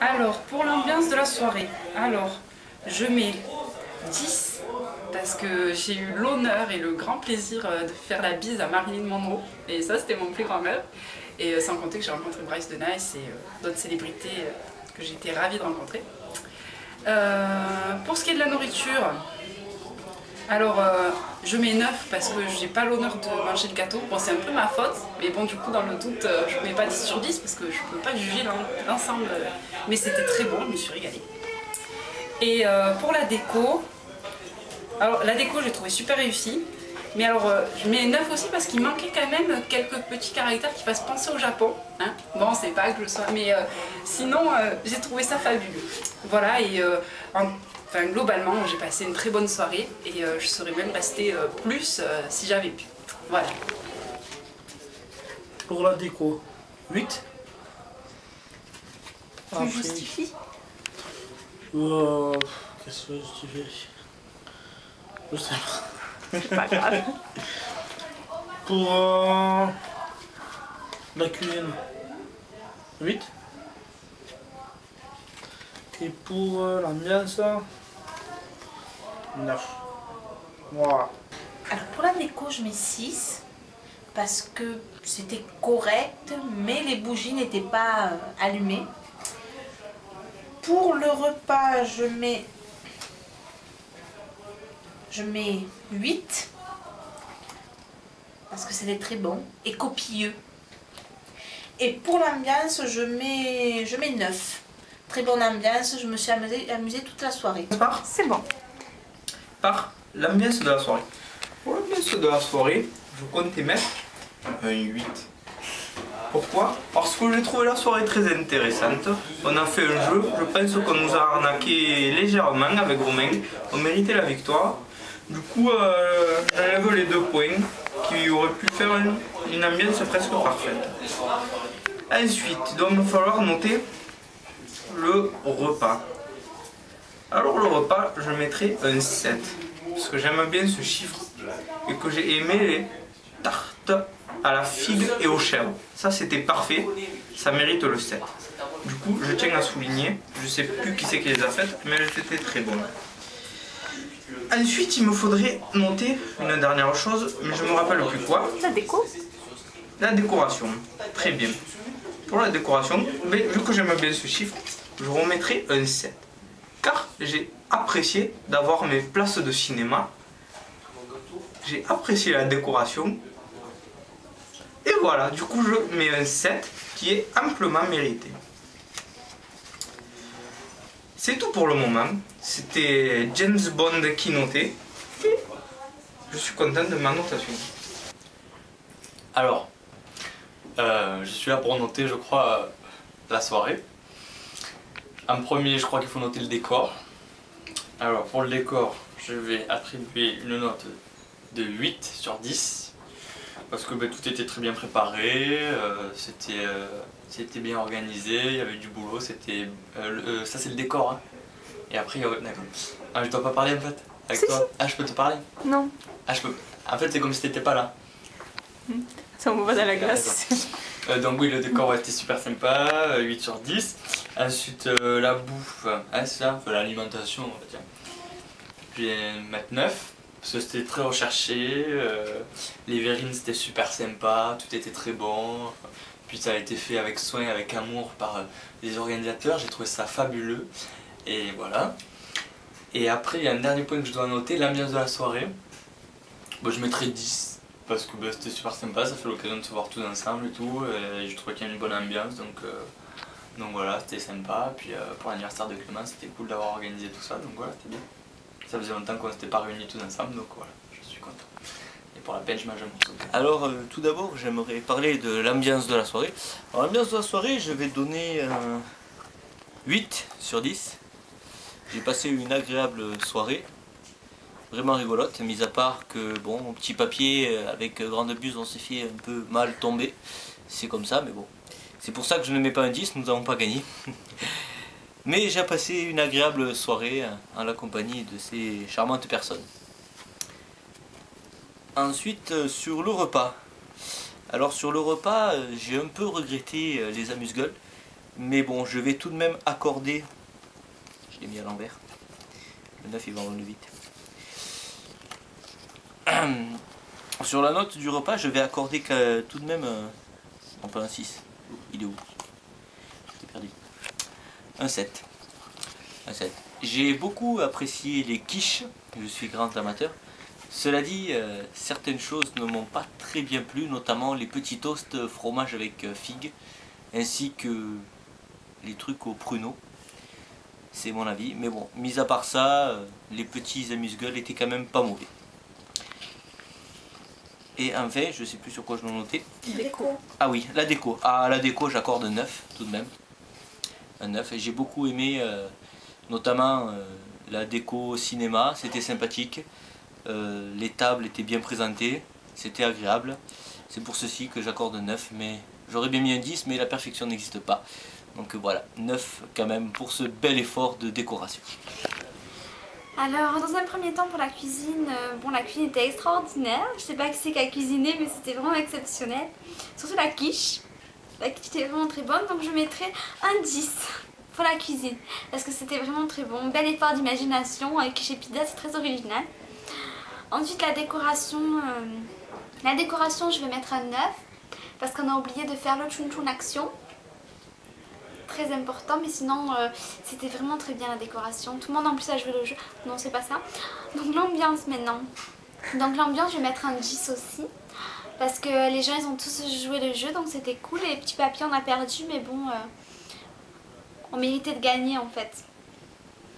Alors, pour l'ambiance de la soirée, je mets 10 parce que j'ai eu l'honneur et le grand plaisir de faire la bise à Marilyn Monroe et ça c'était mon plus grand rêve. Et sans compter que j'ai rencontré Bryce de Nice et d'autres célébrités que j'étais ravie de rencontrer. Pour ce qui est de la nourriture, je mets 9 parce que j'ai pas l'honneur de manger le gâteau. Bon, c'est un peu ma faute, mais bon, du coup, dans le doute, je mets pas 10 sur 10 parce que je peux pas juger l'ensemble. Mais c'était très bon, je me suis régalée. Et pour la déco, la déco, j'ai trouvé super réussie. Mais je mets 9 aussi parce qu'il manquait quand même quelques petits caractères qui fassent penser au Japon. Hein, bon, c'est pas que je le sois, mais sinon, j'ai trouvé ça fabuleux. Voilà, et globalement, j'ai passé une très bonne soirée et je serais même restée plus si j'avais pu. Voilà. Pour la déco, 8. Tu justifies? Qu'est-ce que je justifie? Je sais pas. C'est pas grave. Pour la cuisine, 8. Et pour l'ambiance, 9. Voilà. Alors pour la déco, je mets 6 parce que c'était correct, mais les bougies n'étaient pas allumées. Pour le repas, je mets 8 parce que c'était très bon et copieux. Et pour l'ambiance, je mets 9. Très bonne ambiance, je me suis amusée toute la soirée. C'est bon. Par l'ambiance de la soirée. Pour l'ambiance de la soirée, je comptais mettre un 8. Pourquoi? Parce que j'ai trouvé la soirée très intéressante. On a fait un jeu, je pense qu'on nous a arnaqué légèrement avec Romain. On méritait la victoire. Du coup, j'enlève les 2 points qui auraient pu faire une ambiance presque parfaite. Ensuite, il va me falloir noter le repas. Alors le repas, je mettrai un 7 parce que j'aime bien ce chiffre et que j'ai aimé les tartes à la figue et aux chèvres. Ça c'était parfait, ça mérite le 7. Du coup, je tiens à souligner, je sais plus qui c'est qui les a faites, mais elles étaient très bonnes. Ensuite, il me faudrait noter une dernière chose, mais je me rappelle plus quoi. La déco? La décoration, très bien. Pour la décoration, mais vu que j'aime bien ce chiffre, je remettrai un 7. Car j'ai apprécié d'avoir mes places de cinéma. J'ai apprécié la décoration. Et voilà, du coup je mets un 7 qui est amplement mérité. C'est tout pour le moment. C'était James Bond qui notait. Et je suis content de ma notation. Alors, je suis là pour noter, je crois, la soirée. En premier, je crois qu'il faut noter le décor. Alors, pour le décor, je vais attribuer une note de 8 sur 10. Parce que tout était très bien préparé, c'était bien organisé, il y avait du boulot, c'était... ça c'est le décor. Hein. Et après, d'accord. Ah, je dois pas parler en fait avec toi. Ah, je peux te parler? Non. Ah, je peux. En fait, c'est comme si t'étais pas là. Ça me va dans la glace. Donc oui, le décor était super sympa, 8 sur 10. Ensuite, la bouffe, c'est ça, l'alimentation, on va dire. Je vais mettre 9, parce que c'était très recherché, les verrines c'était super sympa, tout était très bon. Puis ça a été fait avec soin, avec amour par les organisateurs, j'ai trouvé ça fabuleux. Et voilà. Et après, il y a un dernier point que je dois noter, l'ambiance de la soirée. Bon, je mettrai 10. Parce que c'était super sympa, ça fait l'occasion de se voir tous ensemble et tout, et je trouvais qu'il y avait une bonne ambiance, donc voilà, c'était sympa. Puis pour l'anniversaire de Clément, c'était cool d'avoir organisé tout ça, donc voilà, c'était bien. Ça faisait longtemps qu'on s'était pas réunis tous ensemble, donc voilà, je suis content. Et pour la benchmark, je me souviens. Alors, tout d'abord, j'aimerais parler de l'ambiance de la soirée. Alors, l'ambiance de la soirée, je vais donner 8 sur 10. J'ai passé une agréable soirée. Vraiment rigolote, mis à part que bon, mon petit papier avec grande buse, on s'est fait un peu mal tomber. C'est comme ça, mais bon. C'est pour ça que je ne mets pas un 10, nous n'avons pas gagné. Mais j'ai passé une agréable soirée en la compagnie de ces charmantes personnes. Ensuite, sur le repas. Alors sur le repas, j'ai un peu regretté les amuse-gueules. Mais bon, je vais tout de même accorder... Je l'ai mis à l'envers. Le 9 il va avant le 8. Sur la note du repas, je vais accorder tout de même non pas un 6. Il est où? Je l'ai perdu. Un 7. Un 7. J'ai beaucoup apprécié les quiches. Je suis grand amateur. Cela dit, certaines choses ne m'ont pas très bien plu, notamment les petits toasts fromage avec figues, ainsi que les trucs au pruneau. C'est mon avis. Mais bon, mis à part ça, les petits amuse-gueules étaient quand même pas mauvais. Et enfin, je sais plus sur quoi je l'ai noté. Déco. Ah oui, la déco. Ah, la déco, j'accorde 9 tout de même. Un 9. Et j'ai beaucoup aimé, notamment la déco cinéma, c'était sympathique. Les tables étaient bien présentées, c'était agréable. C'est pour ceci que j'accorde 9, mais j'aurais bien mis un 10, mais la perfection n'existe pas. Donc voilà, 9 quand même pour ce bel effort de décoration. Alors, dans un premier temps pour la cuisine, bon, la cuisine était extraordinaire. Je sais pas qui c'est qui a cuisiné, mais c'était vraiment exceptionnel. Surtout la quiche. La quiche était vraiment très bonne, donc je mettrais un 10 pour la cuisine. Parce que c'était vraiment très bon. Bel effort d'imagination avec quiche et pizza, c'est très original. Ensuite, la décoration, je vais mettre un 9. Parce qu'on a oublié de faire le Chun Chun Action. Très important, mais sinon c'était vraiment très bien la décoration. Tout le monde en plus a joué le jeu. Non, c'est pas ça. Donc l'ambiance maintenant. Donc l'ambiance, je vais mettre un 10 aussi. Parce que les gens ils ont tous joué le jeu, donc c'était cool. Les petits papiers on a perdu, mais bon, on méritait de gagner en fait.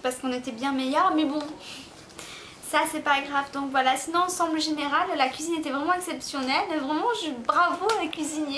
Parce qu'on était bien meilleurs, mais bon, ça c'est pas grave. Donc voilà, sinon ensemble général, la cuisine était vraiment exceptionnelle. Vraiment, bravo à la cuisinière.